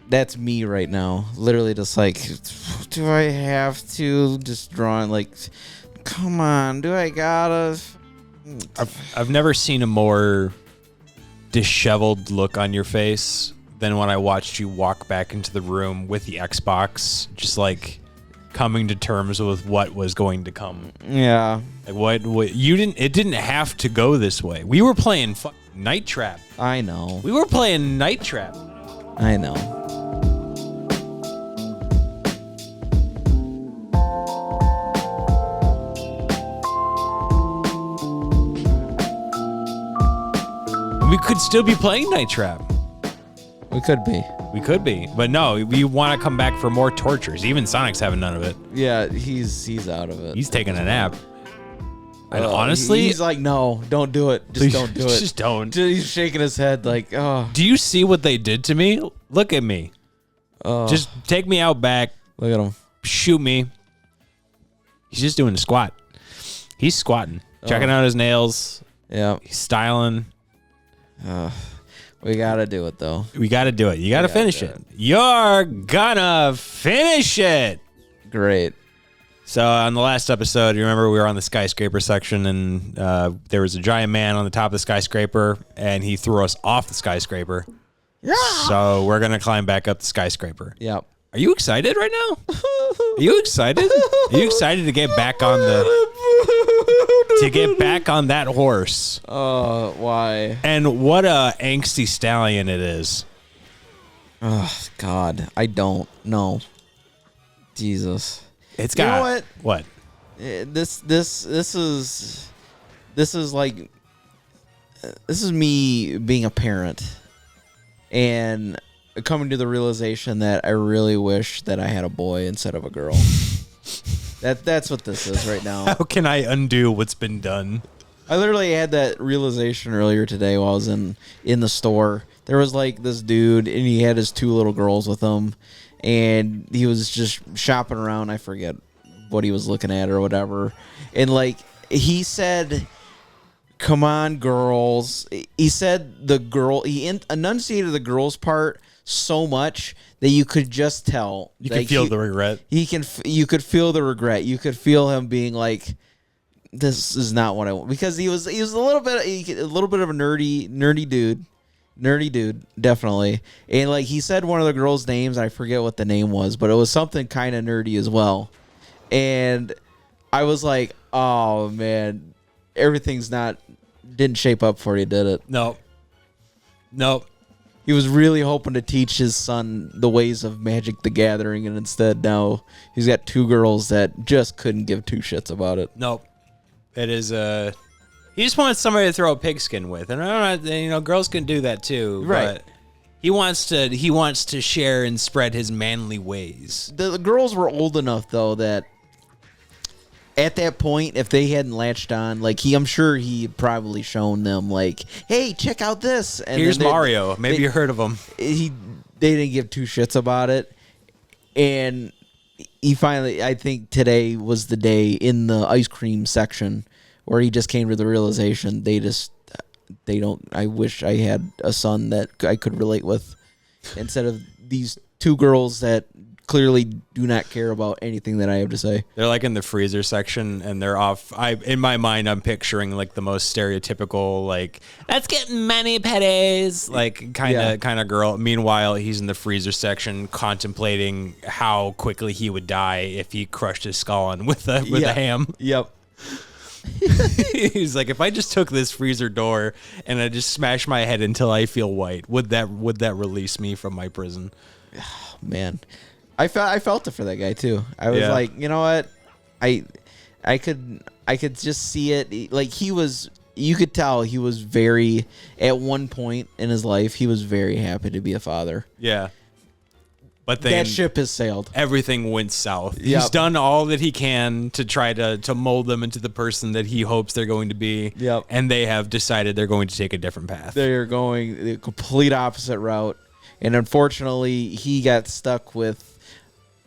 that's me right now. Literally just like, do I have to just drawing like, come on, do I gotta? I've never seen a more disheveled look on your face than when I watched you walk back into the room with the Xbox, just like coming to terms with what was going to come. Yeah. Like what you didn't. It didn't have to go this way. We were playing Night Trap. I know. We were playing Night Trap. I know. We could still be playing Night Trap. We could be. We could be. But no, we want to come back for more tortures. Even Sonic's having none of it. Yeah, he's out of it. He's taking a nap. And honestly... He's like, no, don't do it. Just don't do it. Just don't. He's shaking his head like, oh. Do you see what they did to me? Look at me. Just take me out back. Look at him. Shoot me. He's just doing a squat. He's squatting. Checking out his nails. Yeah. He's styling. We gotta do it though. We gotta do it. You gotta finish it. You're gonna finish it. Great. So on the last episode, you remember we were on the skyscraper section, and there was a giant man on the top of the skyscraper, and he threw us off the skyscraper. Yeah. So we're gonna climb back up the skyscraper. Yep. Are you excited right now? Are you excited? Are you excited to get back on that horse? Why? And what a angsty stallion it is. Oh God, I don't know. Jesus. It's got, you know what? What? This is me being a parent and coming to the realization that I really wish that I had a boy instead of a girl. That's what this is right now. How can I undo what's been done? I literally had that realization earlier today while I was in the store. There was like this dude, and he had his 2 little girls with him, and he was just shopping around. I forget what he was looking at or whatever. And like he said, "Come on, girls." He said he enunciated the girls part so much that you could just tell. You could feel the regret. You could feel the regret. You could feel him being like, "This is not what I want," because he was a little bit of a nerdy dude, definitely. And like he said one of the girls' names, I forget what the name was, but it was something kind of nerdy as well. And I was like, "Oh man, everything's didn't shape up for you, did it?" Nope. He was really hoping to teach his son the ways of Magic the Gathering, and instead now he's got 2 girls that just couldn't give 2 shits about it. Nope. It is he just wants somebody to throw a pigskin with, and I don't know, girls can do that too. Right. But he wants to share and spread his manly ways. The girls were old enough though that at that point, if they hadn't latched on, like I'm sure he probably shown them like, "Hey, check out this." And here's Mario. Maybe you heard of him. They didn't give 2 shits about it, and he finally, I think today was the day in the ice cream section where he just came to the realization they don't. I wish I had a son that I could relate with instead of these 2 girls that clearly do not care about anything that I have to say. They're like in the freezer section, and they're off. In my mind, I'm picturing like the most stereotypical, like, let's get mani pedis, like kind of girl. Meanwhile, he's in the freezer section contemplating how quickly he would die if he crushed his skull on with a ham. Yep. He's like, if I just took this freezer door and I just smash my head until I feel white, would that release me from my prison? Oh, man. I felt it for that guy too. I was like, you know what? I could just see it. Like you could tell he was at one point in his life, he was very happy to be a father. Yeah. But then that ship has sailed. Everything went south. Yep. He's done all that he can to try to mold them into the person that he hopes they're going to be. Yep. And they have decided they're going to take a different path. They're going the complete opposite route. And unfortunately, he got stuck with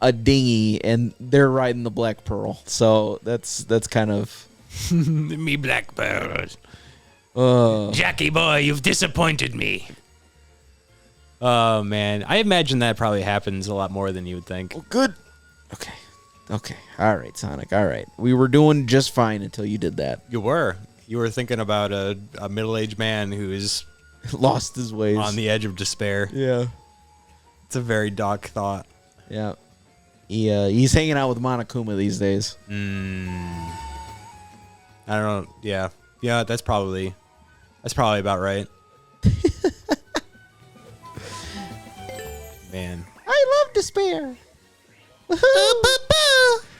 a dinghy, and they're riding the Black Pearl. So that's kind of me Blackbird. Jackie boy, you've disappointed me. Oh man, I imagine that probably happens a lot more than you would think. Oh, good. Okay. All right, Sonic. All right. We were doing just fine until you did that. You were thinking about a middle-aged man who is Lost his ways. on the edge of despair. Yeah. It's a very dark thought. Yeah. He's hanging out with Monokuma these days. I don't know. Yeah, that's probably about right. Man, I love despair.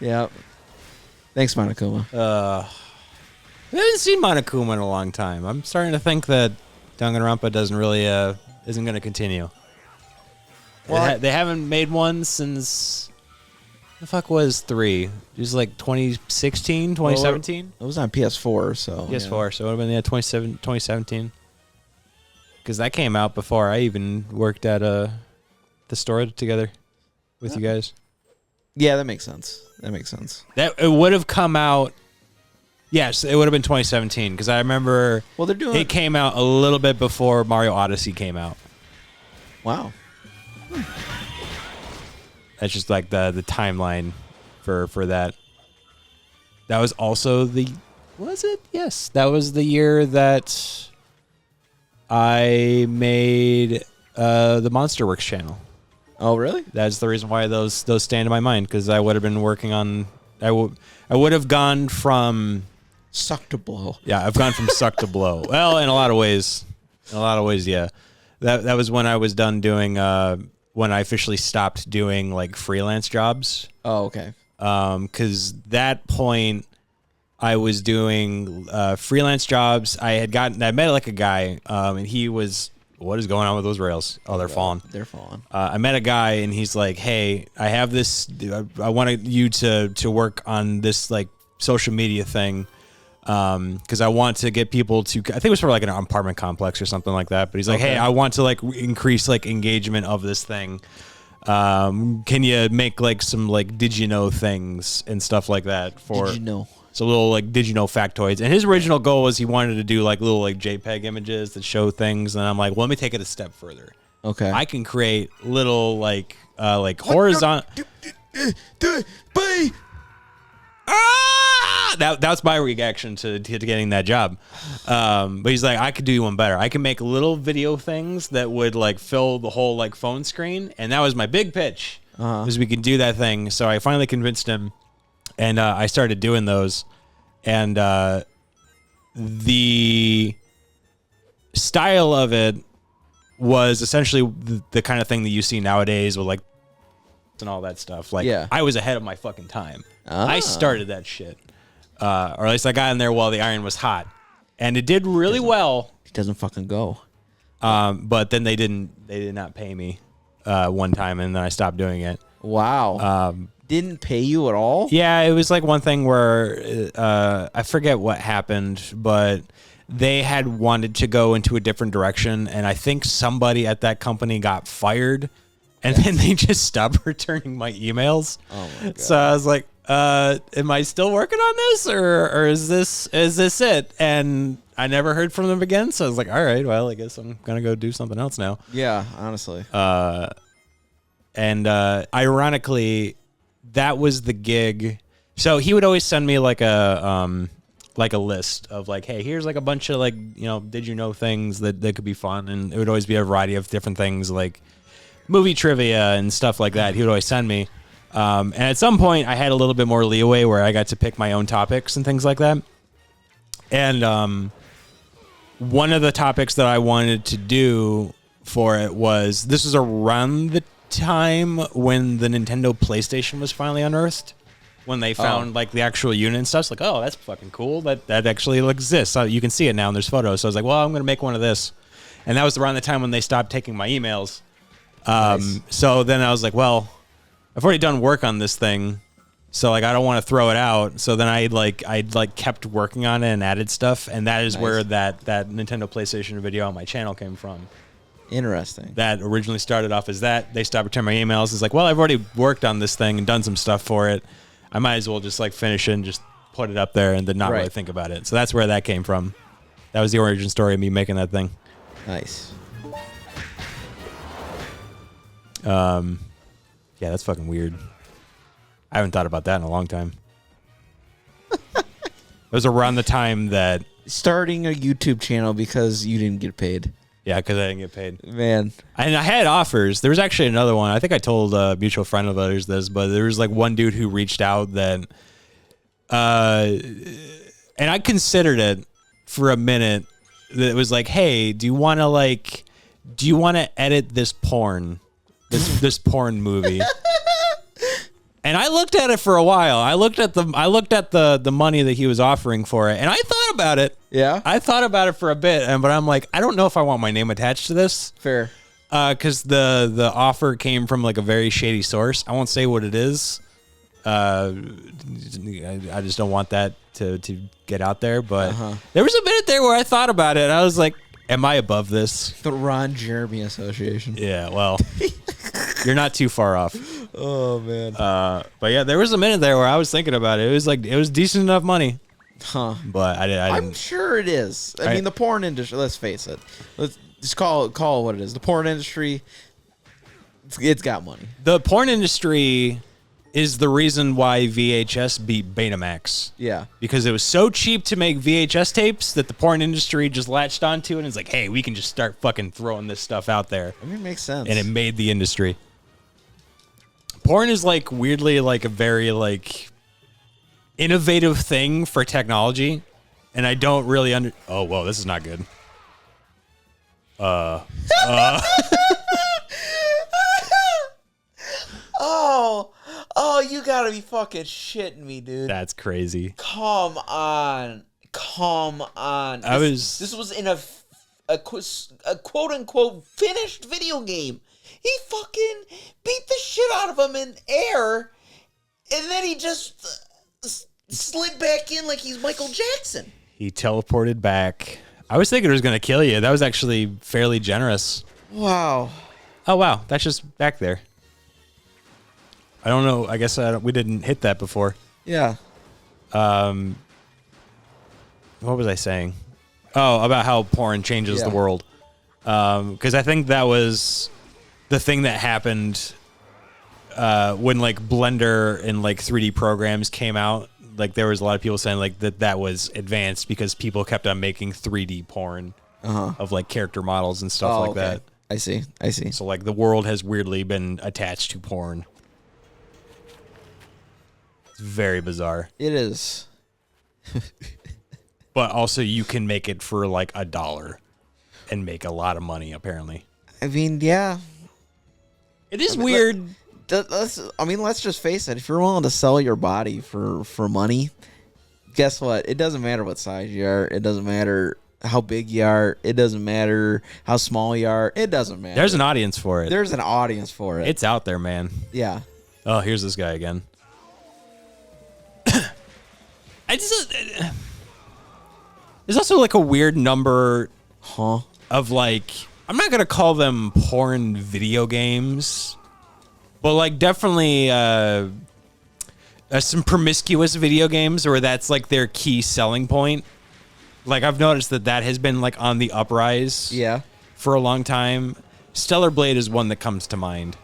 Yeah. Thanks, Monokuma. I haven't seen Monokuma in a long time. I'm starting to think that Danganronpa doesn't really isn't going to continue. Well, they haven't made one since the fuck was 3. It was like 2016, 2017. It was on PS4, so PS4, so it would have been 2017. Because that came out before I even worked at the store together with you guys. Yeah, that makes sense. That it would have come out. Yes, it would have been 2017 because I remember. Well, they're doing it came out a little bit before Mario Odyssey came out. Wow. That's just like the timeline for that. That was also was it? Yes, that was the year that I made the MonsterWorks channel. Oh, really? That's the reason why those stand in my mind because I would have been working on. I would have gone from suck to blow. Yeah, I've gone from suck to blow. Well, in a lot of ways, yeah. That was when I was done doing. When I officially stopped doing like freelance jobs. Oh, okay. Because that point I was doing freelance jobs. I met like a guy, and he was. What is going on with those rails? Oh, they're falling. They're falling. I met a guy, and he's like, "Hey, I have this. I wanted you to work on this like social media thing, because I want to get people to. I think it was for like an apartment complex or something like that. But he's like, "Hey, I want to like increase like engagement of this thing. Can you make like some like did you know things and stuff like that for? Did you know? So little like did you know factoids. And his original goal was he wanted to do like little like JPEG images that show things. And I'm like, well, let me take it a step further. Okay. I can create little like horizontal. That's my reaction to getting that job. But he's like, I could do one better. I can make little video things that would like fill the whole like phone screen. And that was my big pitch, was we could do that thing. So I finally convinced him. And I started doing those, and the style of it was essentially the kind of thing that you see nowadays with like and all that stuff. Like, I was ahead of my fucking time. I started that shit, or at least I got in there while the iron was hot, and it did really well. It doesn't fucking go. But then they did not pay me one time, and then I stopped doing it. Wow. Didn't pay you at all? Yeah, it was like one thing where I forget what happened, but they had wanted to go into a different direction, and I think somebody at that company got fired, and then they just stopped returning my emails. Oh my God. So I was like, am I still working on this, or is this it? And I never heard from them again, so I was like, all right, well, I guess I'm gonna go do something else now. Yeah, honestly. And ironically, that was the gig. So he would always send me like a list of like, hey, here's like a bunch of like, did you know things that could be fun, and it would always be a variety of different things like movie trivia and stuff like that. He would always send me, and at some point I had a little bit more leeway where I got to pick my own topics and things like that. And one of the topics that I wanted to do for it was this was around the time when the Nintendo PlayStation was finally unearthed, when they found like the actual unit and stuff. It's like, oh, that's fucking cool. That actually exists. So you can see it now and there's photos. So I was like, well, I'm going to make one of this. And that was around the time when they stopped taking my emails. Nice. So then I was like, well, I've already done work on this thing. So like, I don't want to throw it out. So then I kept working on it and added stuff. And that is where that Nintendo PlayStation video on my channel came from. Interesting. That originally started off as that. They stopped returning my emails. It's like, well, I've already worked on this thing and done some stuff for it. I might as well just like finish it and just put it up there and then not really think about it. So that's where that came from. That was the origin story of me making that thing. Nice. Yeah, that's fucking weird. I haven't thought about that in a long time. It was around the time that starting a YouTube channel because you didn't get paid. Yeah, because I didn't get paid. Man. And I had offers. There was actually another one. I think I told a mutual friend of ours this, but there was like one dude who reached out that, and I considered it for a minute. That it was like, hey, do you want to edit this porn, this porn movie? And I looked at it for a while. I looked at the money that he was offering for it, and I thought about it. Yeah, I thought about it for a bit, but I'm like, I don't know if I want my name attached to this. Fair, because the offer came from like a very shady source. I won't say what it is. I just don't want that to get out there. But there was a minute there where I thought about it. And I was like, am I above this? The Ron Jeremy Association. Yeah, well, you're not too far off. Oh man. But yeah, there was a minute there where I was thinking about it. It was like it was decent enough money. Huh. But I didn't. I'm sure it is. I mean, the porn industry. Let's face it. Let's just call it what it is. The porn industry. It's got money. The porn industry is the reason why VHS beat Betamax. Yeah. Because it was so cheap to make VHS tapes that the porn industry just latched onto and it's like, hey, we can just start fucking throwing this stuff out there. I mean, it makes sense. And it made the industry. Porn is like weirdly like a very like innovative thing for technology. And I don't really oh, whoa, this is not good. Oh, you gotta be fucking shitting me, dude. That's crazy. Come on. This was in a quote unquote finished video game. He fucking beat the shit out of him in air, and then he just slid back in like he's Michael Jackson. He teleported back. I was thinking it was gonna kill you. That was actually fairly generous. Wow. Oh wow, that's just back there. I don't know. I guess we didn't hit that before. Yeah. What was I saying? Oh, about how porn changes the world. Because I think that was the thing that happened when like Blender and like 3D programs came out. Like there was a lot of people saying like that was advanced because people kept on making 3D porn of like character models and stuff like that. I see. So like the world has weirdly been attached to porn. Very bizarre. It is. But also you can make it for like $1 and make a lot of money apparently. I mean, yeah. It is weird. Let's just face it. If you're willing to sell your body for money, guess what? It doesn't matter what size you are. It doesn't matter how big you are. It doesn't matter how small you are. It doesn't matter. There's an audience for it. There's an audience for it. It's out there, man. Yeah. Oh, here's this guy again. There's also like a weird number of like, I'm not going to call them porn video games, but like definitely some promiscuous video games where that's like their key selling point. Like I've noticed that has been like on the uprise for a long time. Stellar Blade is one that comes to mind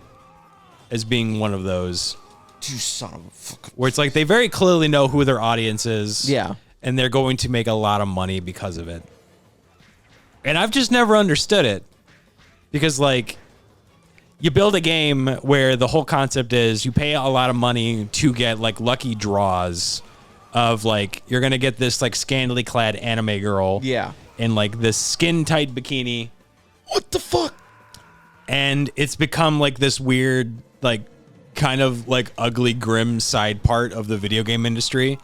as being one of those. You son of a fucking... Where it's like they very clearly know who their audience is. Yeah. And they're going to make a lot of money because of it. And I've just never understood it. Because, like, you build a game where the whole concept is you pay a lot of money to get, like, lucky draws of, like, you're going to get this, like, scantily clad anime girl. Yeah. In, like, this skin-tight bikini. What the fuck? And it's become, like, this weird, like, kind of like ugly, grim side part of the video game industry.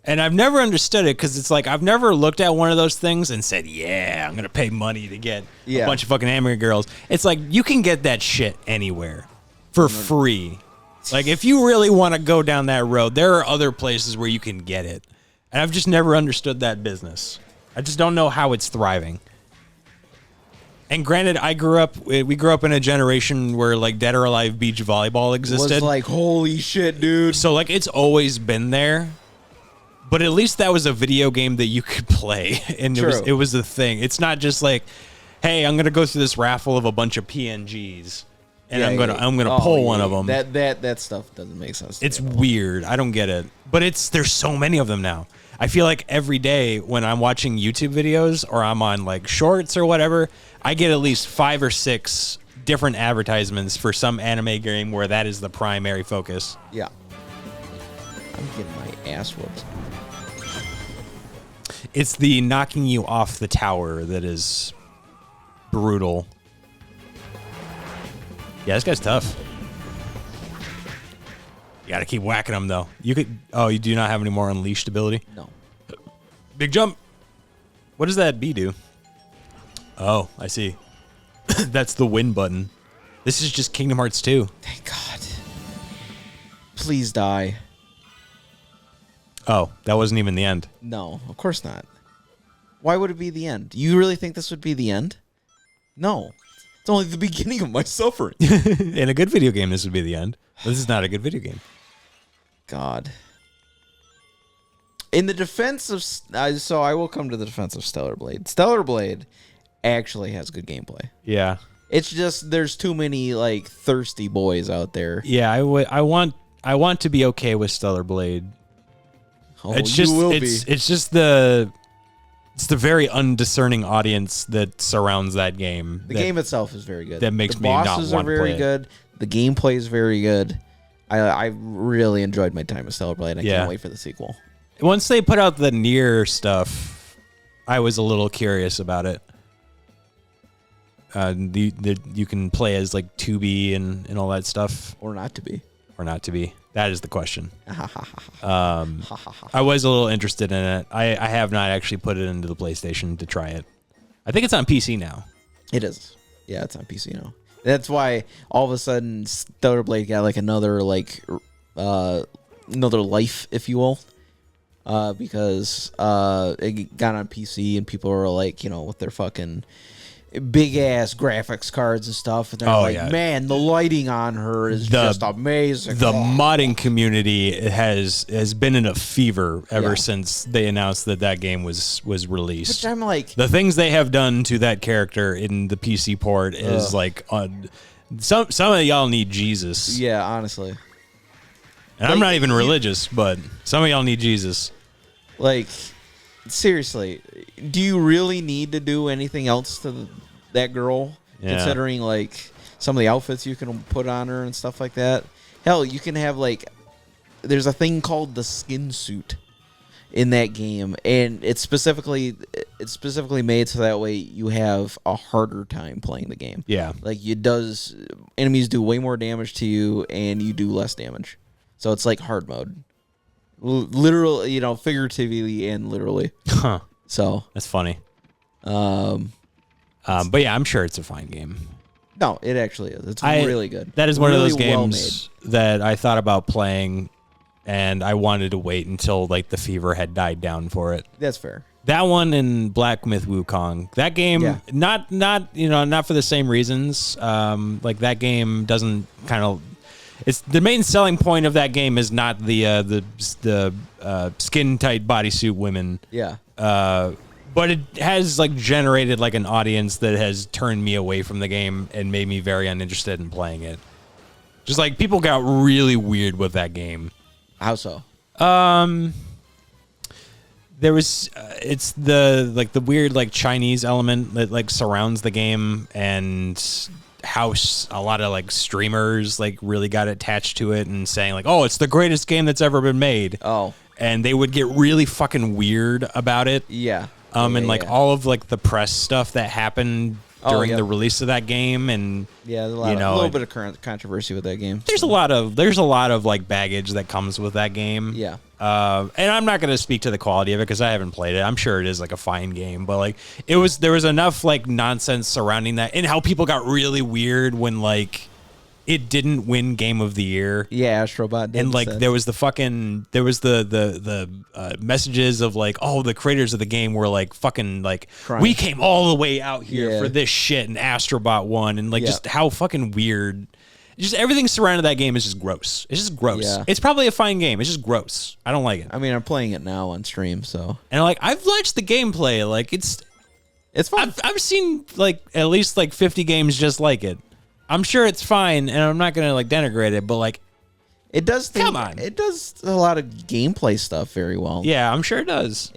And I've never understood it because it's like I've never looked at one of those things and said, yeah, I'm going to pay money to get a bunch of fucking anime girls. It's like you can get that shit anywhere for free. Like if you really want to go down that road, there are other places where you can get it. And I've just never understood that business. I just don't know how it's thriving. And granted, we grew up in a generation where like Dead or Alive beach volleyball existed. Was like, holy shit, dude. So like it's always been there. But at least that was a video game that you could play. And it was a thing. It's not just like, hey, I'm going to go through this raffle of a bunch of PNGs. and I'm gonna pull one of them. That stuff doesn't make sense. It's weird. I don't get it. But there's so many of them now. I feel like every day when I'm watching YouTube videos or I'm on like shorts or whatever, I get at least 5 or 6 different advertisements for some anime game where that is the primary focus. Yeah. I'm getting my ass whooped. It's the knocking you off the tower that is brutal. Yeah, this guy's tough. You gotta keep whacking him though. You do not have any more unleashed ability? No. Big jump. What does that B do? Oh, I see. That's the win button. This is just Kingdom Hearts 2. Thank God. Please die. Oh, that wasn't even the end. No, of course not. Why would it be the end? You really think this would be the end? No. It's only the beginning of my suffering. In a good video game, this would be the end. But this is not a good video game. God. In the defense of... so I will come to the defense of Stellar Blade. Stellar Blade actually has good gameplay. Yeah. It's just there's too many like thirsty boys out there. Yeah, I want to be okay with Stellar Blade. Oh, it's just the very undiscerning audience that surrounds that game. The game itself is very good. That makes me not want to play it. The bosses are very good. The gameplay is very good. I really enjoyed my time with Stellar Blade. I can't wait for the sequel. Once they put out the Nier stuff, I was a little curious about it. You can play as like 2B and all that stuff. Or not to be. Or not to be. That is the question. I was a little interested in it. I have not actually put it into the PlayStation to try it. I think it's on PC now. It is. Yeah, it's on PC now. That's why all of a sudden Stellar Blade got like another life, if you will. Because it got on PC and people were like, with their fucking big ass graphics cards and stuff, and they're man, the lighting on her is just amazing. The modding community has been in a fever ever since they announced that game was released. Which I'm like, the things they have done to that character in the PC port is like some of y'all need Jesus. Yeah, honestly. And I'm not even religious, but some of y'all need Jesus. Like, seriously, do you really need to do anything else to that girl? Yeah. Considering, like, some of the outfits you can put on her and stuff like that. Hell, you can have, like, there's a thing called the skin suit in that game, and it's specifically made so that way you have a harder time playing the game. Yeah. Like, enemies do way more damage to you, and you do less damage. So it's like hard mode. Literally, figuratively and literally. Huh. So that's funny. But yeah, I'm sure it's a fine game. No, it actually is. It's really good. That is one of those games that I thought about playing, and I wanted to wait until like the fever had died down for it. That's fair. That one and Black Myth Wukong. That game, not for the same reasons. Like that game doesn't kind of. It's the main selling point of that game is not the skin tight bodysuit women. Yeah. But it has like generated like an audience that has turned me away from the game and made me very uninterested in playing it. Just like people got really weird with that game. How so? There was it's the weird like Chinese element that like surrounds the game, and how a lot of like streamers like really got attached to it and saying like, oh, it's the greatest game that's ever been made. Oh. And they would get really fucking weird about it. Yeah. And like all of like the press stuff that happened during the release of that game, and there's a little bit of current controversy with that game. There's a lot of like baggage that comes with that game. Yeah. And I'm not going to speak to the quality of it because I haven't played it. I'm sure it is like a fine game, but like there was enough like nonsense surrounding that, and how people got really weird when like it didn't win Game of the Year. Yeah, Astrobot did. And like there was the messages of like, oh, the creators of the game were like fucking like crying. We came all the way out here for this shit, and Astrobot won, and like just how fucking weird. Just everything surrounding that game is just gross. It's just gross. Yeah. It's probably a fine game. It's just gross. I don't like it. I mean, I'm playing it now on stream, so. And like I've watched the gameplay. Like it's fun. I've seen like at least like 50 games just like it. I'm sure it's fine, and I'm not gonna like denigrate it, but like, it does. Come on. It does a lot of gameplay stuff very well. Yeah, I'm sure it does.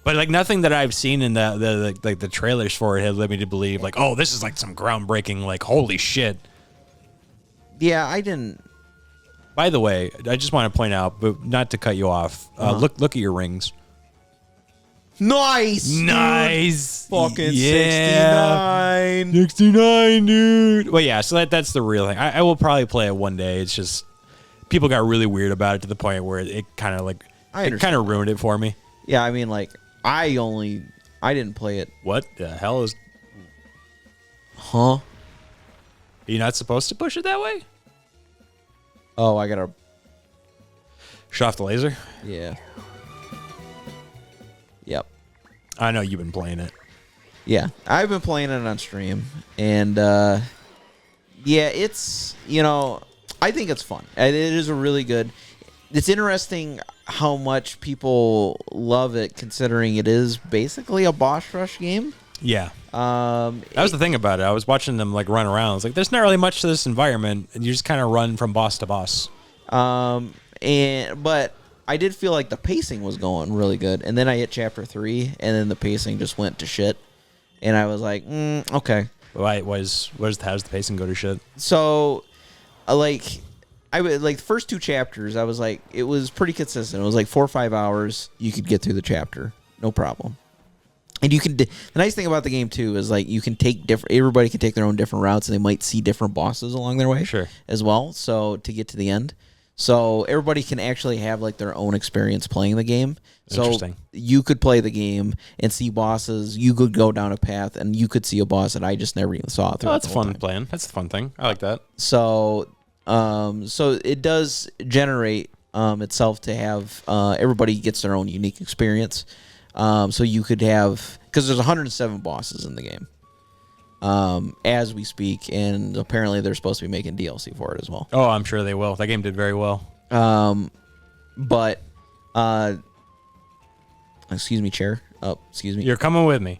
But like nothing that I've seen in the trailers for it has led me to believe like, oh, this is like some groundbreaking, like holy shit. Yeah, I didn't. By the way, I just want to point out, but not to cut you off. Look at your rings. Nice. Fucking 69. 69, dude. Well, yeah, so that's the real thing. I will probably play it one day. It's just people got really weird about it to the point where it kind of like it kind of ruined it for me. Yeah, I mean, like I didn't play it. What the hell is? Huh? Are you not supposed to push it that way? Oh, I gotta shut off the laser. Yeah. Yep. I know you've been playing it. Yeah, I've been playing it on stream, and yeah, it's I think it's fun. It is a really good. It's interesting how much people love it, considering it is basically a boss rush game. Yeah. That was the thing about it. I was watching them like run around. It's like there's not really much to this environment, and you just kind of run from boss to boss. But I did feel like the pacing was going really good, and then I hit chapter 3, and then the pacing just went to shit, and I was like, okay. Why? How's the pacing go to shit? So, like the first 2 chapters, I was like, it was pretty consistent. It was like 4 or 5 hours. You could get through the chapter, no problem. And you can. The nice thing about the game too is like you can take different. Everybody can take their own different routes, and they might see different bosses along their way. Sure. As well, so to get to the end, so everybody can actually have like their own experience playing the game. So Interesting. You could play the game and see bosses. You could go down a path, and you could see a boss that I just never even saw. Oh, that's a fun plan. That's the fun thing. I like that. So, so it does generate itself to have everybody gets their own unique experience. So you could have, because there's 107 bosses in the game as we speak, and apparently they're supposed to be making DLC for it as well. Oh, I'm sure they will. That game did very well. But excuse me, chair. Oh, excuse me. You're coming with me.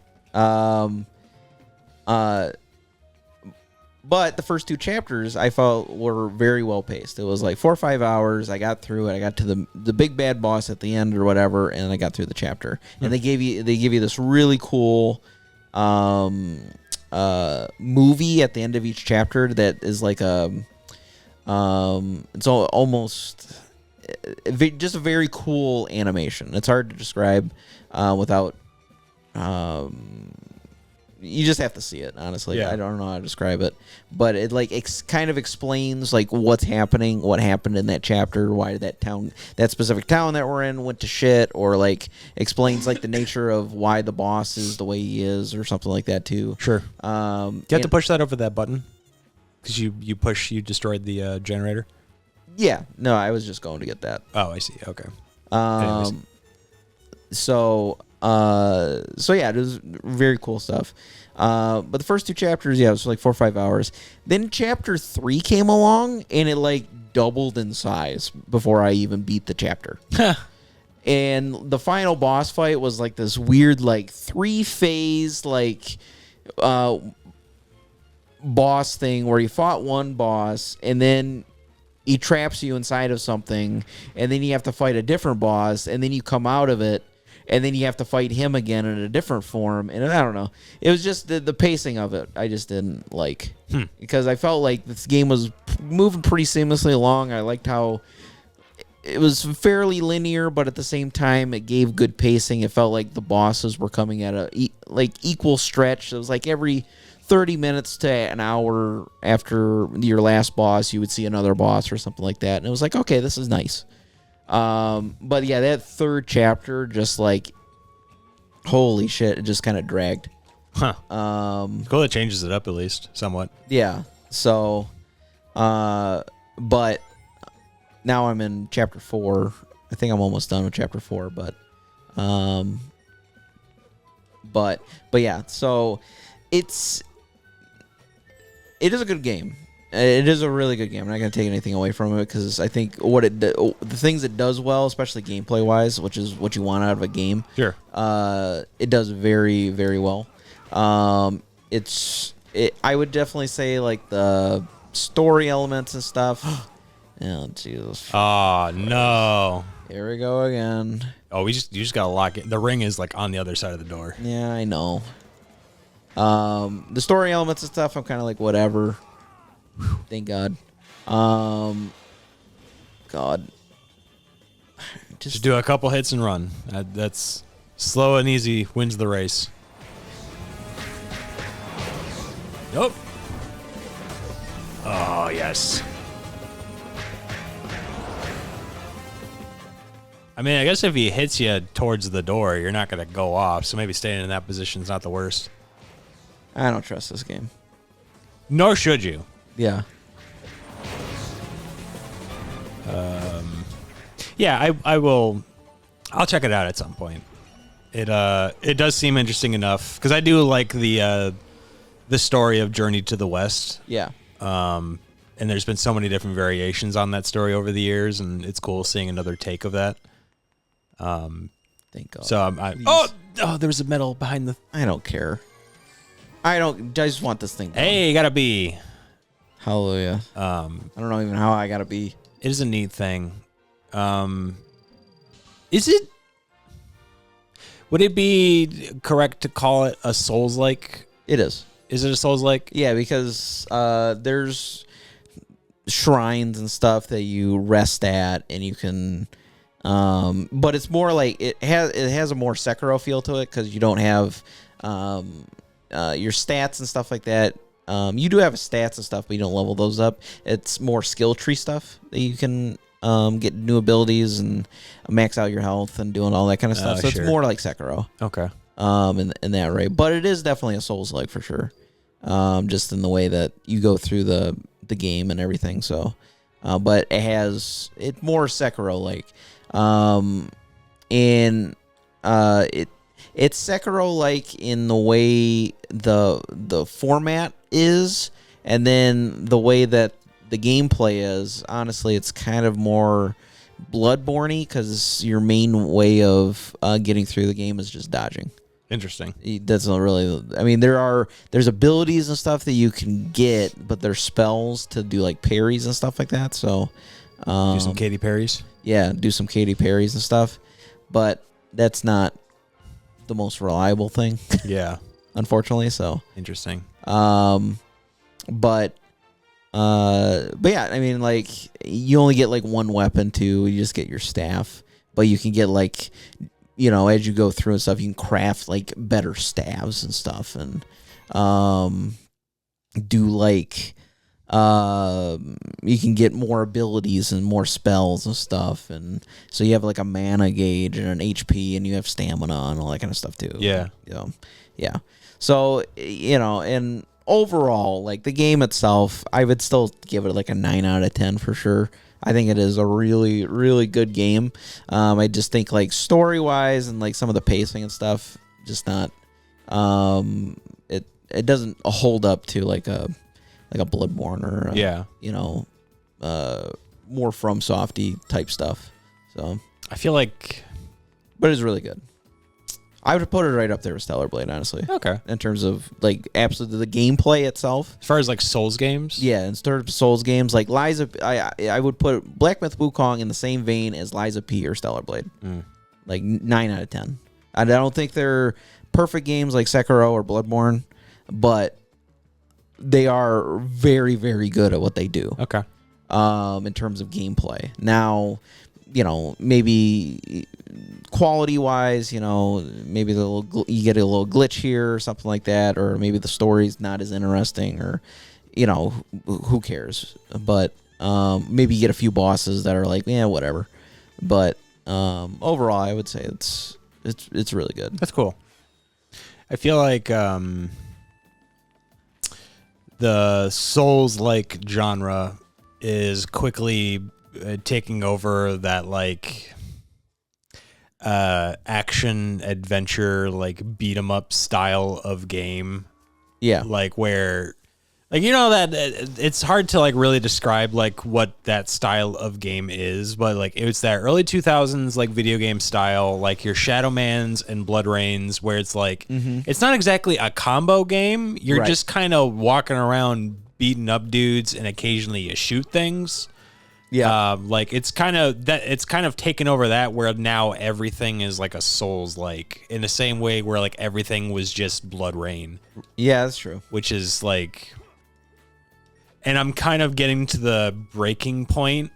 But the first 2 chapters I felt were very well paced. It was like 4 or 5 hours. I got through it. I got to the big bad boss at the end or whatever, and I got through the chapter. And they give you this really cool movie at the end of each chapter that is like it's almost just a very cool animation. It's hard to describe without. You just have to see it, honestly. Yeah. I don't know how to describe it, but it like kind of explains like what's happening, what happened in that chapter, why that specific town that we're in went to shit, or like explains like the nature of why the boss is the way he is, or something like that too. Sure. Do you have to push that over that button? Because you destroyed the generator? Yeah. No, I was just going to get that. Oh, I see. Okay. So yeah, it was very cool stuff. But the first 2 chapters, yeah, it was like 4 or 5 hours. Then chapter 3 came along, and it like doubled in size before I even beat the chapter. And the final boss fight was like this weird, like 3-phase, like boss thing where you fought one boss, and then he traps you inside of something, and then you have to fight a different boss, and then you come out of it, and then you have to fight him again in a different form. And I don't know. It was just the pacing of it I just didn't like. Because I felt like this game was moving pretty seamlessly along. I liked how it was fairly linear, but at the same time, it gave good pacing. It felt like the bosses were coming at a equal stretch. It was like every 30 minutes to an hour after your last boss, you would see another boss or something like that. And it was like, okay, this is nice. But yeah, that 3rd chapter, just like, holy shit, it just kind of dragged. Huh. Cool, it changes it up at least somewhat. Yeah. So, but now I'm in chapter 4. I think I'm almost done with chapter 4, but yeah, so it is a good game. It is a really good game. I'm not going to take anything away from it, because I think the things it does well, especially gameplay wise, which is what you want out of a game. Sure. It does very, very well. It's I would definitely say like the story elements and stuff. Oh Jesus! Oh no! Here we go again. Oh, you just gotta lock it. The ring is like on the other side of the door. Yeah, I know. The story elements and stuff, I'm kind of like whatever. Thank God. God. Just do a couple hits and run. That's slow and easy wins the race. Nope. Oh yes. I mean, I guess if he hits you towards the door, you're not going to go off. So maybe staying in that position is not the worst. I don't trust this game. Nor should you. Yeah. Yeah, I will. I'll check it out at some point. It does seem interesting enough because I do like the story of Journey to the West. Yeah. And there's been so many different variations on that story over the years, and it's cool seeing another take of that. Thank God. So there was a medal behind the. I don't care. I just want this thing done. Hey, you got a B. Hallelujah. I don't know even how I got a B. It is a neat thing. Is it? Would it be correct to call it a Souls-like? It is. Is it a Souls-like? Yeah, because there's shrines and stuff that you rest at, and you can. But it's more like it has a more Sekiro feel to it because you don't have your stats and stuff like that. You do have stats and stuff, but you don't level those up. It's more skill tree stuff that you can get new abilities and max out your health and doing all that kind of stuff. So sure. It's more like Sekiro. Okay. In that way, but it is definitely a Souls-like for sure. Just in the way that you go through the game and everything. So, but it's more Sekiro-like. It's Sekiro-like in the way the format is, and then the way that the gameplay is. Honestly, it's kind of more Bloodborne-y because your main way of getting through the game is just dodging. Interesting. That's not really. I mean, there's abilities and stuff that you can get, but there's spells to do like parries and stuff like that. So, do some Katy Perry's. Yeah, do some Katy Perry's and stuff, but that's not the most reliable thing. Yeah, unfortunately. So interesting. But yeah, I mean, like you only get like one weapon too. You just get your staff, but you can get like. As you go through and stuff, you can craft like better staves and stuff, and do like you can get more abilities and more spells and stuff, and so you have like a mana gauge and an HP, and you have stamina and all that kind of stuff too. Yeah, yeah. So and overall, like the game itself, I would still give it like a 9 out of 10 for sure. I think it is a really, really good game. I just think like story wise and like some of the pacing and stuff, just not. It doesn't hold up to like a Bloodborne or more From Softy type stuff. So I feel like, but it's really good. I would put it right up there with Stellar Blade, honestly. Okay. In terms of like absolutely the gameplay itself. As far as like Souls games? Yeah, in terms of Souls games, like Liza, I would put Black Myth Wukong in the same vein as Liza P or Stellar Blade. Like 9 out of 10. I don't think they're perfect games like Sekiro or Bloodborne, but they are very, very good at what they do. Okay. In terms of gameplay. Now, maybe quality-wise, maybe you get a little glitch here or something like that, or maybe the story's not as interesting, or who cares? But maybe you get a few bosses that are like, yeah, whatever. But overall, I would say it's really good. That's cool. I feel like the Souls-like genre is quickly taking over that like action adventure like beat 'em up style of game. Yeah. Like where Like, you know, that it's hard to like really describe like what that style of game is, but like it's that early 2000s like video game style, like your Shadowmans and Blood Rains, where it's like it's not exactly a combo game. You're just kind of walking around beating up dudes, and occasionally you shoot things. Yeah, like it's kind of taken over that, where now everything is like a Souls like, in the same way where like everything was just Blood Rain. Yeah, that's true. Which is like. And I'm kind of getting to the breaking point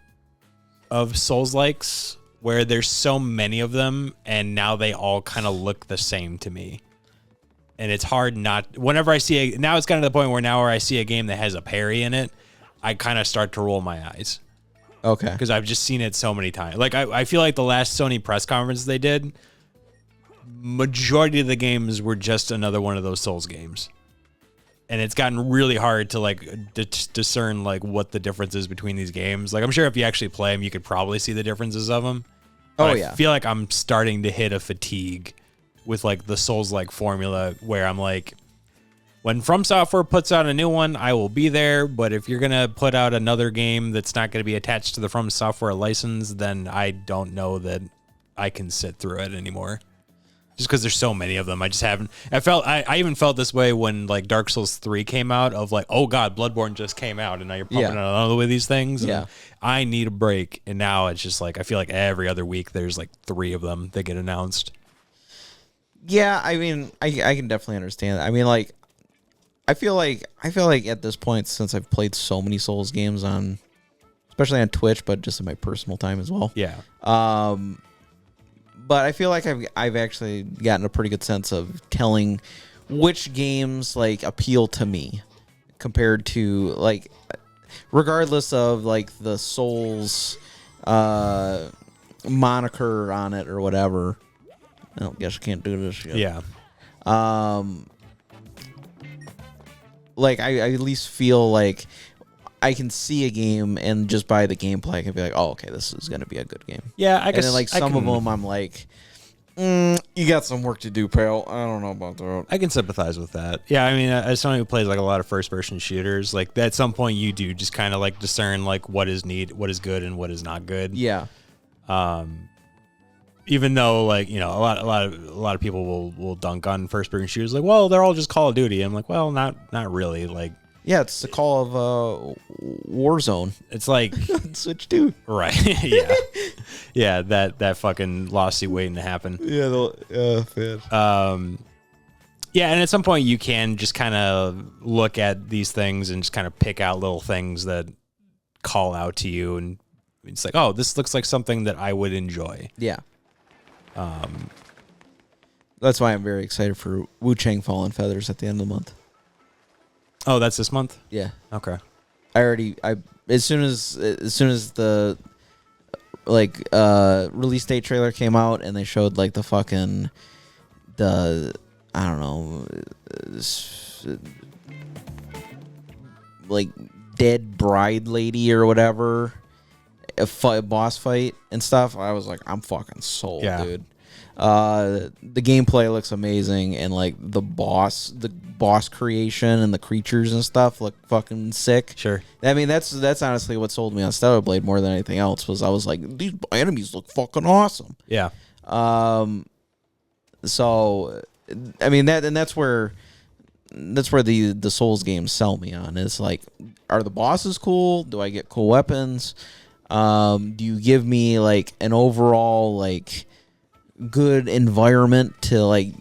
of Souls-likes, where there's so many of them, and now they all kind of look the same to me. And it's hard not... Whenever I see now it's gotten to the point where I see a game that has a parry in it, I kind of start to roll my eyes. Okay. Because I've just seen it so many times. Like, I feel like the last Sony press conference they did, majority of the games were just another one of those Souls games. And it's gotten really hard to like discern like what the difference is between these games. Like, I'm sure if you actually play them, you could probably see the differences of them. But I feel like I'm starting to hit a fatigue with like the Souls-like formula, where I'm like, when From Software puts out a new one, I will be there. But if you're gonna put out another game that's not gonna be attached to the From Software license, then I don't know that I can sit through it anymore. Just because there's so many of them. I just haven't. I even felt this way when like Dark Souls 3 came out, of like, oh God, Bloodborne just came out, and now you're pumping out another way these things. Yeah. I need a break. And now it's just like, I feel like every other week there's like 3 of them that get announced. Yeah, I mean, I can definitely understand that. I mean, like, I feel like at this point, since I've played so many Souls games especially on Twitch, but just in my personal time as well. Yeah. But I feel like I've actually gotten a pretty good sense of telling which games like appeal to me, compared to like, regardless of like the Souls moniker on it or whatever. I don't guess I can't do this yet. Yeah. Like I at least feel like I can see a game, and just by the gameplay, I can be like, "Oh, okay, this is gonna be a good game." Yeah, I guess. And then, like, some of them, I'm like, "You got some work to do, pal. I don't know about that." I can sympathize with that. Yeah, I mean, as someone who plays like a lot of first-person shooters, like at some point you do just kind of like discern like what is good, and what is not good. Yeah. Even though, like, you know, a lot of people will dunk on first-person shooters, like, well, they're all just Call of Duty. I'm like, well, not really, like. Yeah, it's the call of Warzone. It's like Switch 2. Right. Yeah. Yeah, that fucking lawsuit waiting to happen. Yeah, man. Yeah, and at some point you can just kind of look at these things and just kind of pick out little things that call out to you, and it's like, oh, this looks like something that I would enjoy. Yeah. That's why I'm very excited for Wu-Chang Fallen Feathers at the end of the month. Oh, that's this month? Yeah. Okay. As soon as the like release date trailer came out, and they showed like the fucking I don't know, like dead bride lady or whatever, a boss fight and stuff, I was like, I'm fucking sold, dude. The gameplay looks amazing, and like the boss creation and the creatures and stuff look fucking sick. Sure. I mean, that's honestly what sold me on Stellar Blade more than anything else. Was I was like, these enemies look fucking awesome. Yeah. So, I mean, that's where the Souls games sell me on. It's like, are the bosses cool? Do I get cool weapons? Do you give me like an overall like good environment to like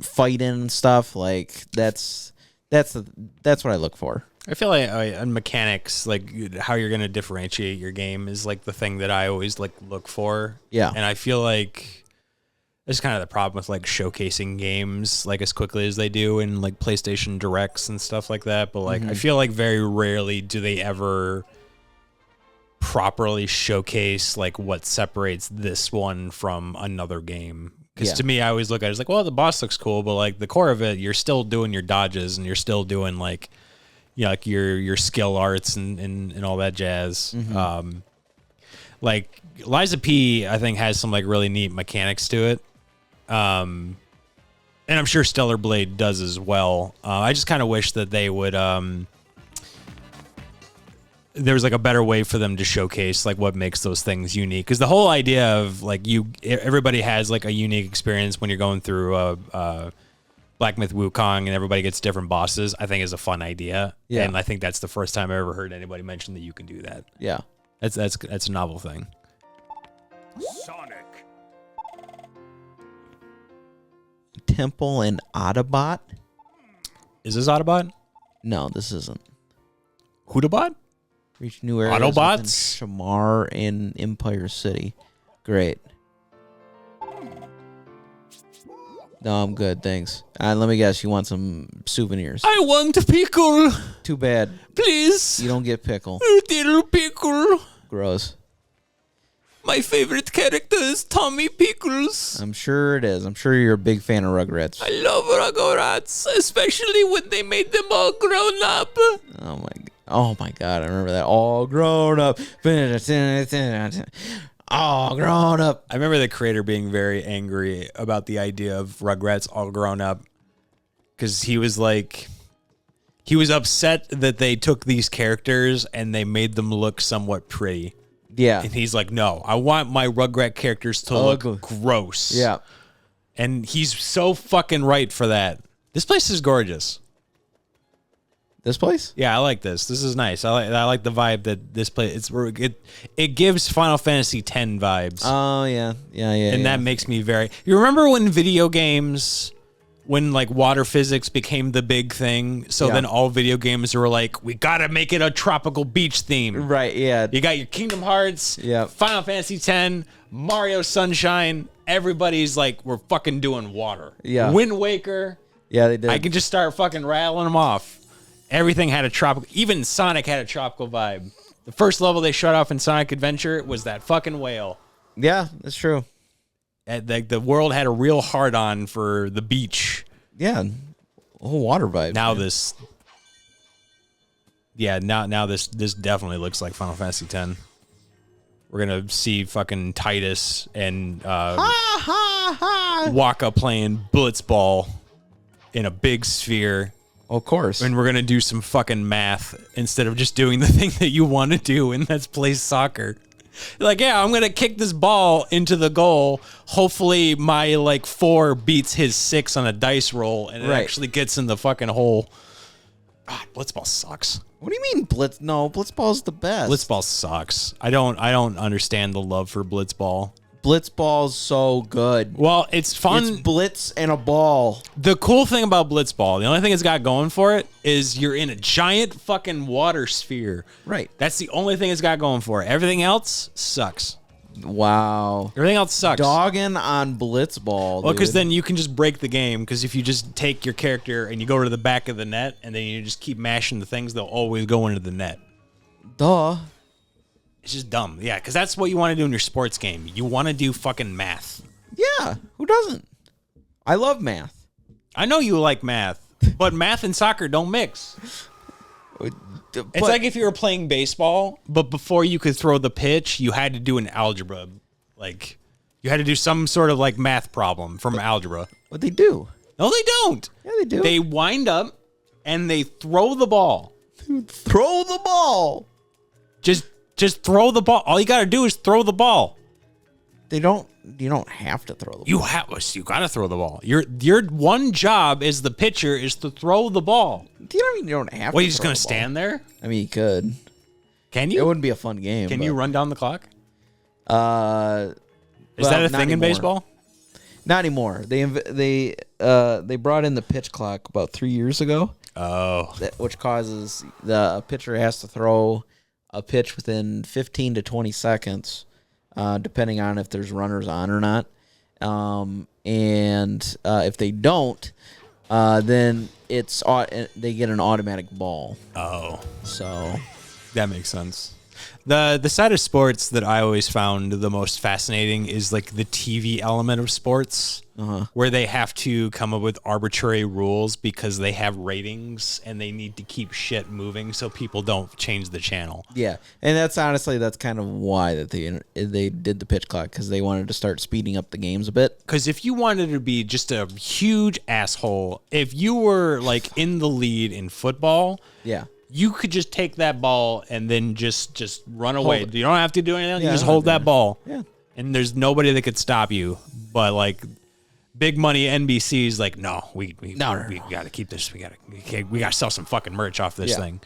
fight in and stuff? Like that's what I look for. I feel like on mechanics, like how you're going to differentiate your game is like the thing that I always like look for. Yeah. And I feel like this is kind of the problem with like showcasing games like as quickly as they do in like PlayStation Directs and stuff like that. But like, I feel like very rarely do they ever properly showcase like what separates this one from another game. Because to me, I always look at it as like, well, the boss looks cool, but like the core of it, you're still doing your dodges, and you're still doing like, you know, like your skill arts and all that jazz. Like Liza P, I think, has some like really neat mechanics to it. And I'm sure Stellar Blade does as well. I just kind of wish that they would. There was like a better way for them to showcase like what makes those things unique. Because the whole idea of like everybody has like a unique experience when you're going through Black Myth Wukong and everybody gets different bosses, I think is a fun idea. Yeah. And I think that's the first time I ever heard anybody mention that you can do that. Yeah. That's a novel thing. Sonic. Temple and Autobot? Is this Autobot? No, this isn't. Hudabot? Reach new areas Autobots? within Shamar and Empire City. Great. No, I'm good, thanks. Let me guess, you want some souvenirs. I want a pickle. Too bad. Please. You don't get pickle. Little pickle. Gross. My favorite character is Tommy Pickles. I'm sure it is. I'm sure you're a big fan of Rugrats. I love Rugrats, especially when they made them all grown up. Oh my god, I remember that. All grown up. All grown up. I remember the creator being very angry about the idea of Rugrats all grown up. Because he was upset that they took these characters and they made them look somewhat pretty. Yeah. And he's like, no, I want my Rugrat characters to look gross. Yeah. And he's so fucking right for that. This place is gorgeous. This place? Yeah, I like this. This is nice. I like the vibe that this place. It gives Final Fantasy X vibes. Oh yeah. And that makes me very. You remember when video games, when like water physics became the big thing? So then all video games were like, we gotta make it a tropical beach theme. Right. Yeah. You got your Kingdom Hearts. Yeah. Final Fantasy X, Mario Sunshine. Everybody's like, we're fucking doing water. Yeah. Wind Waker. Yeah, they did. I can just start fucking rattling them off. Everything had a tropical, even Sonic had a tropical vibe. The first level they shut off in Sonic Adventure was that fucking whale. Yeah, that's true. And the world had a real hard-on for the beach. Yeah, whole water vibe. Now this definitely looks like Final Fantasy X. We're gonna see fucking Titus and Waka playing Blitzball in a big sphere. Of course. And we're going to do some fucking math instead of just doing the thing that you want to do, and that's play soccer. Like, yeah, I'm going to kick this ball into the goal. Hopefully my, 4 beats his 6 on a dice roll, and it actually gets in the fucking hole. God, Blitzball sucks. What do you mean Blitz? No, Blitzball's the best. Blitzball sucks. I don't understand the love for Blitzball. Blitzball's so good. Well, it's fun. It's blitz and a ball. The cool thing about Blitzball, the only thing it's got going for it is you're in a giant fucking water sphere. Right. That's the only thing it's got going for it. Everything else sucks. Wow. Everything else sucks. Dogging on Blitzball. Well, because then you can just break the game. Because if you just take your character and you go to the back of the net and then you just keep mashing the things, they'll always go into the net. Duh. It's just dumb. Yeah, because that's what you want to do in your sports game. You want to do fucking math. Yeah, who doesn't? I love math. I know you like math, but math and soccer don't mix. It's like if you were playing baseball, but before you could throw the pitch, you had to do an algebra. Like, you had to do some sort of math problem from algebra. What they do? No, they don't. Yeah, they do. They wind up and they throw the ball. Throw the ball. Just throw the ball. All you got to do is throw the ball. You don't have to throw the ball. You got to throw the ball. Your one job as the pitcher is to throw the ball. You don't have to. What, are you just going to stand there? I mean, you could. Can you? It wouldn't be a fun game. Can you run down the clock? Is that a thing in baseball? Not anymore. They brought in the pitch clock about 3 years ago. Oh. Which causes the pitcher has to throw a pitch within 15 to 20 seconds, depending on if there's runners on or not. And if they don't, then they get an automatic ball. Oh. So that makes sense. The side of sports that I always found the most fascinating is like the TV element of sports, where they have to come up with arbitrary rules because they have ratings and they need to keep shit moving so people don't change the channel. Yeah, and that's kind of why that they did the pitch clock, because they wanted to start speeding up the games a bit. Because if you wanted to be just a huge asshole, if you were like in the lead in football, Yeah. you could just take that ball and then just run away. it. You don't have to do anything. Yeah, You just hold that ball. Yeah. And there's nobody that could stop you. But like big money NBC's like, no, we got to keep this. We got to sell some fucking merch off this thing.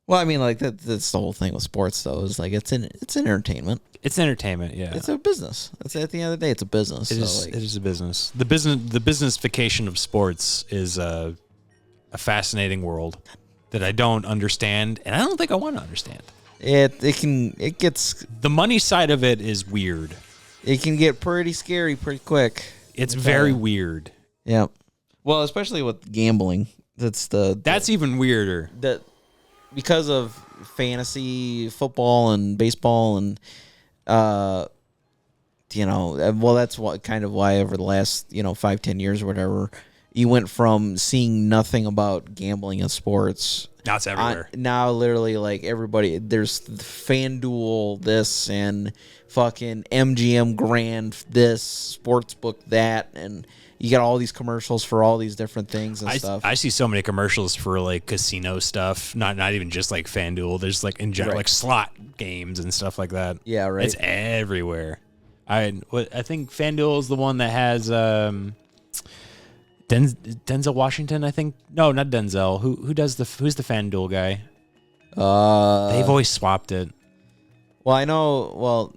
Well, I mean, like that's the whole thing with sports, though. Is like it's entertainment. It's entertainment. Yeah, It's a business. It's at the end of the day, it's a business. it is a business. The businessification of sports is a fascinating world that I don't understand, and I don't think I want to understand. It gets The money side of it is weird. It can get pretty scary pretty quick. It's very weird. Yeah. Well, especially with gambling. That's even weirder. that because of fantasy football and baseball and well, that's why over the last 5-10 years or whatever, you went from seeing nothing about gambling and sports. Now it's everywhere. Now literally like everybody, there's FanDuel this and fucking MGM Grand this, Sportsbook that, and you got all these commercials for all these different things and stuff. I see so many commercials for like casino stuff, not even just like FanDuel. There's like in general like slot games and stuff like that. Yeah, right. It's everywhere. I think FanDuel is the one that has Denzel Washington, I think. No, not Denzel. Who's the FanDuel guy? They've always swapped it. Well, I know. Well,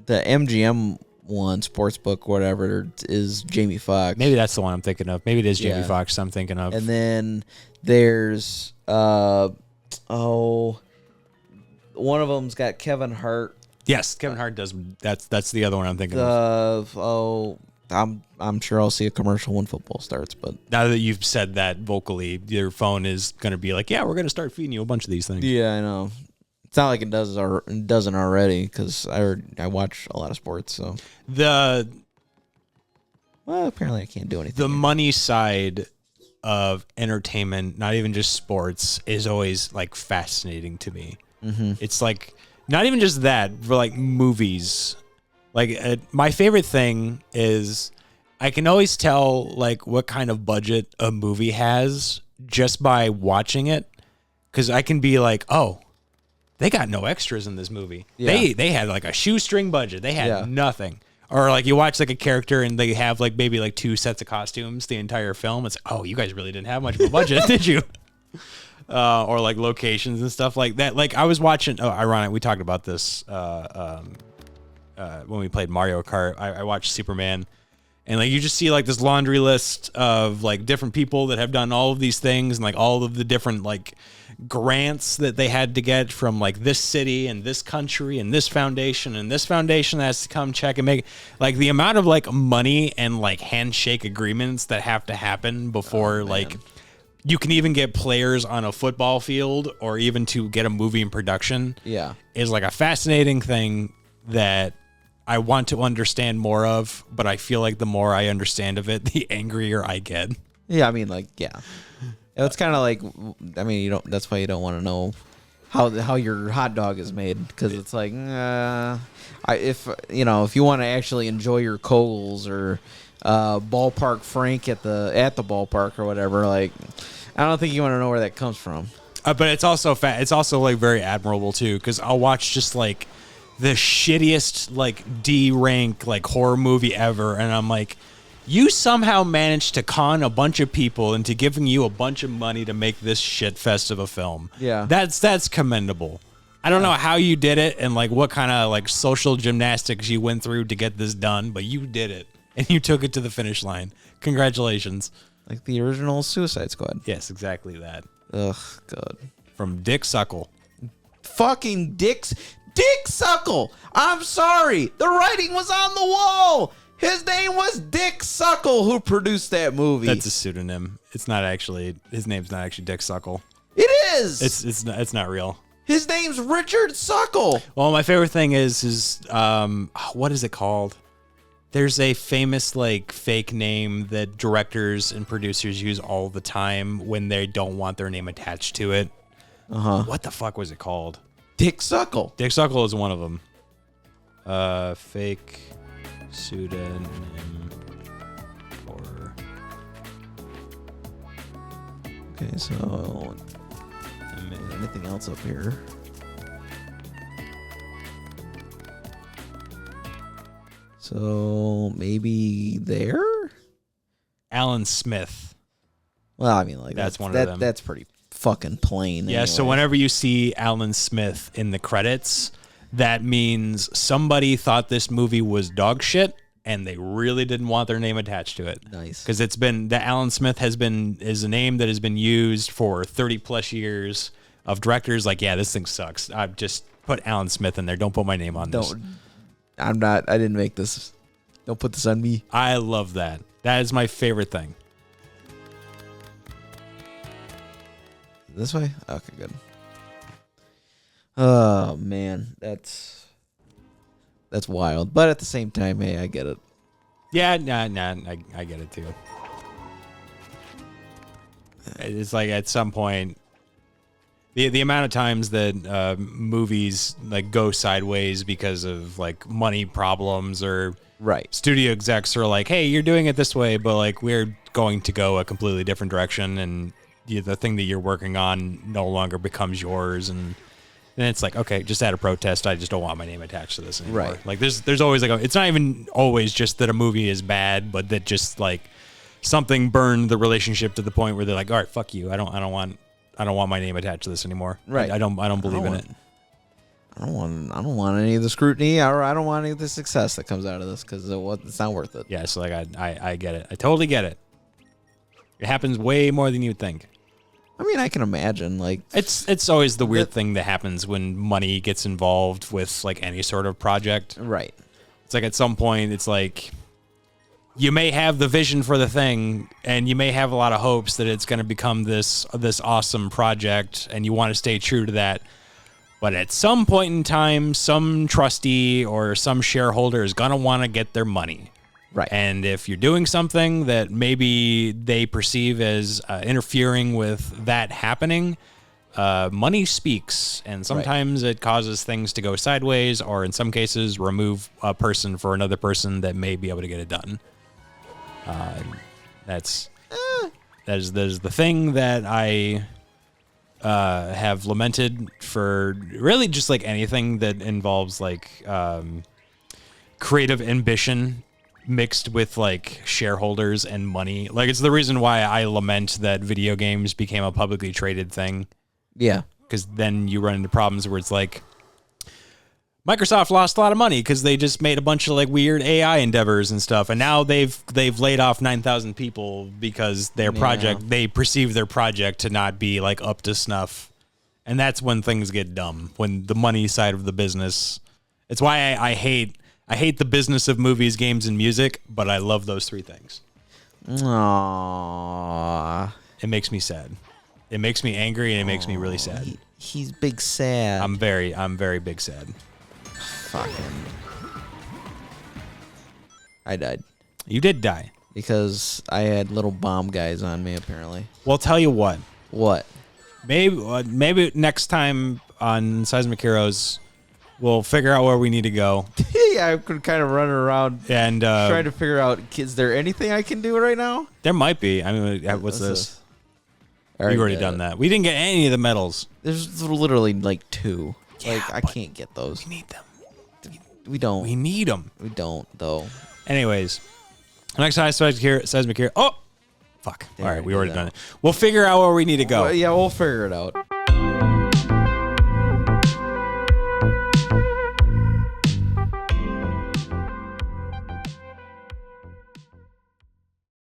the MGM one, Sportsbook, whatever, is Jamie Foxx. Maybe that's the one I'm thinking of. Maybe it is Jamie Foxx I'm thinking of. And then there's one of them's got Kevin Hart. Yes, Kevin Hart does. That's the other one I'm thinking of. I'm sure I'll see a commercial when football starts. But now that you've said that vocally, your phone is going to be like, yeah, we're going to start feeding you a bunch of these things. Yeah, I know. It's not like it doesn't already, because I watch a lot of sports. So apparently I can't do anything. The money side of entertainment, not even just sports, is always like fascinating to me. Mm-hmm. It's like not even just that, for like movies. Like my favorite thing is I can always tell like what kind of budget a movie has just by watching it, because I can be like, oh, they got no extras in this movie. Yeah. They had like a shoestring budget. They had nothing. Or like you watch like a character and they have like maybe like 2 sets of costumes the entire film. It's oh, you guys really didn't have much of a budget, did you? Or like locations and stuff like that. Like I was watching. Oh, ironic. We talked about this when we played Mario Kart. I watched Superman. And like you just see like this laundry list of like different people that have done all of these things, and like all of the different like grants that they had to get from like this city and this country and this foundation that has to come check and make, like the amount of like money and like handshake agreements that have to happen before like you can even get players on a football field or even to get a movie in production. Yeah, is like a fascinating thing that I want to understand more of, but I feel like the more I understand of it, the angrier I get. Yeah, I mean, like, yeah. It's kind of like, I mean, that's why you don't want to know how your hot dog is made, because it's like, if you want to actually enjoy your Kohl's or Ballpark Frank at the ballpark or whatever, like, I don't think you want to know where that comes from. But it's also it's also like very admirable too, because I'll watch just like the shittiest like D rank like horror movie ever, and I'm like, you somehow managed to con a bunch of people into giving you a bunch of money to make this shit fest of a film. Yeah, that's commendable. I don't know how you did it and like what kind of like social gymnastics you went through to get this done, but you did it and you took it to the finish line. Congratulations. Like the original Suicide Squad. Yes, exactly that. Ugh, God. From Dick Suckle. Fucking Dick Suckle. I'm sorry. The writing was on the wall. His name was Dick Suckle, who produced that movie. That's a pseudonym. It's not actually, his name's not actually Dick Suckle. It is. It's not real. His name's Richard Suckle. Well, my favorite thing is what is it called? There's a famous like fake name that directors and producers use all the time when they don't want their name attached to it. What the fuck was it called? Dick Suckle. Dick Suckle is one of them. Fake pseudonym for. Okay, so anything else up here? So maybe there? Alan Smith. Well, I mean, like That's one of them. That's pretty fucking plain. Yeah, anyway. so whenever you see Alan Smith in the credits, that means somebody thought this movie was dog shit and they really didn't want their name attached to it. Nice. Because it's been that Alan Smith is a name that has been used for 30 plus years of directors like, yeah, this thing sucks. I've just put Alan Smith in there. Don't put my name on this. I didn't make this. Don't put this on me. I love that. That is my favorite thing. This way? Okay, good. Oh man, that's wild. But at the same time, hey, I get it. Yeah, I get it too. It's like at some point, the amount of times that movies like go sideways because of like money problems or Right. studio execs are like, hey, you're doing it this way, but like we're going to go a completely different direction, and the thing that you're working on no longer becomes yours, and then it's like, okay, just add a protest. I just don't want my name attached to this anymore. Right. Like there's always like it's not even always just that a movie is bad, but that just like something burned the relationship to the point where they're like, all right, fuck you. I don't want my name attached to this anymore. Right. I don't believe in it. I don't want any of the scrutiny, or I don't want any of the success that comes out of this because it's not worth it. Yeah, so like I get it. I totally get it. It happens way more than you'd think. I mean, I can imagine like It's always the weird thing that happens when money gets involved with like any sort of project. right. It's like at some point it's like you may have the vision for the thing and you may have a lot of hopes that it's going to become this awesome project and you want to stay true to that. But at some point in time, some trustee or some shareholder is going to want to get their money. Right. And if you're doing something that maybe they perceive as interfering with that happening, money speaks. And sometimes it causes things to go sideways, or in some cases, remove a person for another person that may be able to get it done. That's the thing that I have lamented for really just like anything that involves like creative ambition mixed with like shareholders and money. Like it's the reason why I lament that video games became a publicly traded thing. Yeah. Because then you run into problems where it's like Microsoft lost a lot of money because they just made a bunch of like weird AI endeavors and stuff, and now they've laid off 9,000 people because they perceive their project to not be like up to snuff, and that's when things get dumb. When the money side of the business, it's why I hate the business of movies, games, and music, but I love those three things. Aww. It makes me sad. It makes me angry, and it makes me really sad. He's big sad. I'm very big sad. Fucking. I died You did die. because I had little bomb guys on me. Apparently. Well, tell you what. What? Maybe next time on Seismic Heroes, we'll figure out where we need to go. Yeah, I've been kind of running around And trying to figure out. Is there anything I can do right now? there might be. I mean, what's this? We've already done that. We didn't get any of the medals. There's literally like 2. Yeah, like I but can't get those. We need them. We don't. We need them. We don't though. Anyways, next time Seismic Hero. Oh, fuck. They All right, we already already did done that. it. We'll figure out where we need to go. Well, yeah, we'll figure it out.